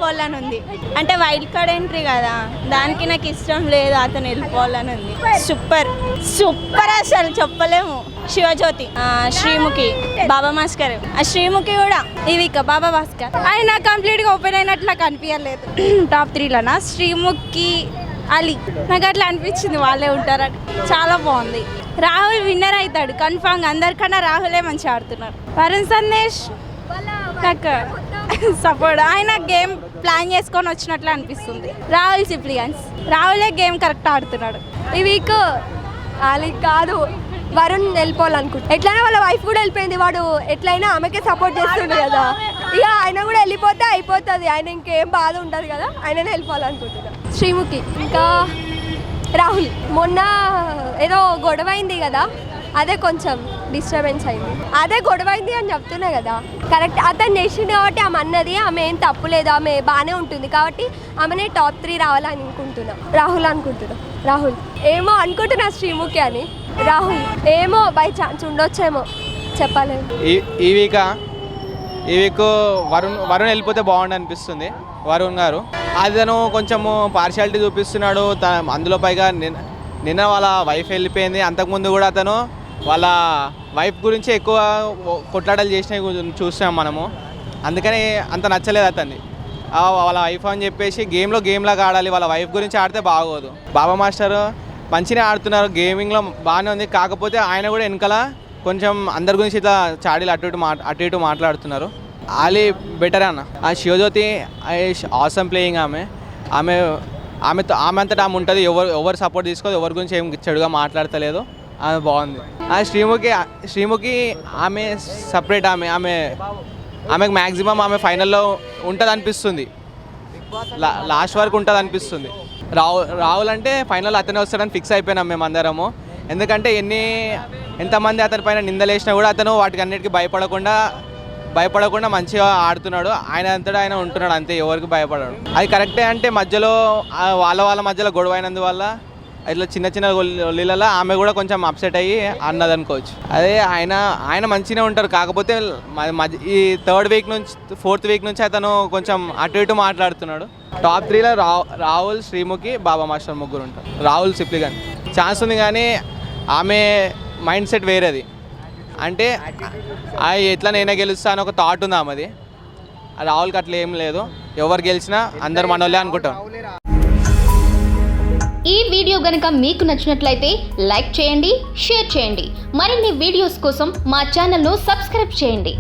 వెళ్ళిపోవాలని ఉంది. అంటే వైల్డ్ కార్డ్ ఎంట్రీ కదా, దానికి నాకు ఇష్టం లేదు, అతను వెళ్ళిపోవాలని ఉంది. సూపర్ సూపర్ అసలు చెప్పలేము. శివజ్యోతి, శ్రీముఖి, బాబా భాస్కర్. శ్రీముఖి కూడా ఇవిక బాబా భాస్కర్ ఆయన కంప్లీట్గా ఓపెన్ అయినట్లు నాకు అనిపించలేదు. టాప్ 3లోనా శ్రీముఖి, అలీ, నాకు అట్లా అనిపించింది వాళ్ళే ఉంటారని. చాలా బాగుంది. రాహుల్ విన్నర్ అవుతాడు కన్ఫామ్. అందరికన్నా రాహులే మంచిగా ఆడుతున్నారు. వరుణ్ సందేశ్ నాకు సపోర్ట్. ఆయన గేమ్ ప్లాన్ చేసుకొని వచ్చినట్లు అనిపిస్తుంది. రాహుల్ సిప్లియన్స్, రాహులే గేమ్ కరెక్ట్ ఆడుతున్నాడు. ఈ వీక్ అలీ కాదు, వరుణ్ వెళ్ళిపోవాలనుకుంటా. ఎట్లయినా వాళ్ళ వైఫ్ కూడా వెళ్ళిపోయింది, వాడు ఎట్లయినా ఆమెకే సపోర్ట్ చేస్తుంది కదా. ఇక ఆయన కూడా వెళ్ళిపోతే అయిపోతుంది, ఆయన ఇంకేం బాధ ఉండదు కదా, ఆయననే వెళ్ళిపోవాలనుకుంటున్నాను. శ్రీముఖి, ఇంకా రాహుల్. మొన్న ఏదో గొడవ అయింది కదా, అదే కొంచెం డిస్టర్బెన్స్ అయింది. అదే గొడవ అయింది అని చెప్తున్నా కదా, కరెక్ట్. అతను చేసింది కాబట్టి ఆమె అన్నది, ఆమె ఏం తప్పు లేదు, ఆమె బాగానే ఉంటుంది కాబట్టి ఆమెనే టాప్ 3 రావాలని అనుకుంటున్నా. రాహుల్ అనుకుంటున్నా. రాహుల్ ఏమో అనుకుంటున్నా, శ్రీముఖి అని. రాహుల్ ఏమో బై ఛాన్స్ ఉండొచ్చేమో, చెప్పలేము. ఈ వీక్ వరుణ్ వెళ్ళిపోతే బాగుండు అనిపిస్తుంది. వరుణ్ గారు అతను కొంచెము పార్షియాలిటీ చూపిస్తున్నాడు. అందులో పైగా నిన్న వాళ్ళ వైఫ్ వెళ్ళిపోయింది. అంతకుముందు కూడా అతను వాళ్ళ వైఫ్ గురించి ఎక్కువ కొట్లాటలు చేసినవి చూసాం మనము. అందుకని అంత నచ్చలేదు అతన్ని. వాళ్ళ వైఫ్ అని చెప్పేసి గేమ్లాగా ఆడాలి, వాళ్ళ వైఫ్ గురించి ఆడితే బాగోదు. బాబా మాస్టర్ మంచిగా ఆడుతున్నారు, గేమింగ్లో బాగానే ఉంది. కాకపోతే ఆయన కూడా వెనకాల కొంచెం అందరి గురించి ఇట్లా చాడీలు అటు ఇటు మాట్లాడుతున్నారు. ఆలీ బెటర్ అన్న. ఆ శివజ్యోతి ఆసమ్ ప్లేయింగ్. ఆమె అంతటా ఆమె ఉంటుంది. ఎవరు సపోర్ట్ తీసుకోదు, ఎవరి గురించి ఏం చెడుగా మాట్లాడతలేదు. ఆమె బాగుంది. ఆ శ్రీముఖి ఆమె సపరేట్. ఆమెకు మ్యాక్సిమం ఆమె ఫైనల్లో ఉంటుంది అనిపిస్తుంది, లాస్ట్ వరకు ఉంటుంది అనిపిస్తుంది. రాహుల్ అంటే ఫైనల్ అతనే వస్తాడని ఫిక్స్ అయిపోయినాం మేము అందరము. ఎందుకంటే ఎంతమంది అతని పైన నిందలేసినా కూడా అతను వాటికి అన్నిటికీ భయపడకుండా మంచిగా ఆడుతున్నాడు. ఆయన అంతటా ఆయన ఉంటున్నాడు అంతే, ఎవరికి భయపడాడు. అది కరెక్టే. అంటే మధ్యలో వాళ్ళ మధ్యలో గొడవ అయినందువల్ల ఇట్లా చిన్న ఒళ్ళిలలో ఆమె కూడా కొంచెం అప్సెట్ అయ్యి అన్నది అనుకోవచ్చు. అదే ఆయన మంచిగానే ఉంటారు. కాకపోతే ఈ 4th వీక్ నుంచి అతను కొంచెం అటు ఇటు మాట్లాడుతున్నాడు. టాప్ 3లో రాహుల్, శ్రీముఖి, బాబా మాస్టర్ ముగ్గురు ఉంటారు. రాహుల్ సిప్లిగన్ ఛాన్స్ ఉంది, కానీ ఆమె మైండ్ సెట్ వేరేది. అంటే ఎట్లా నేనే గెలుస్తా అని ఒక థాట్ ఉంది ఆమెది. రాహుల్కి అట్లా ఏం లేదు. ఎవరు గెలిచినా అందరు మనోళ్ళే అనుకుంటాం. ఈ వీడియో గనుక మీకు నచ్చినట్లయితే లైక్ చేయండి, షేర్ చేయండి. మరిన్ని వీడియోస్ కోసం మా ఛానల్ను సబ్స్క్రైబ్ చేయండి.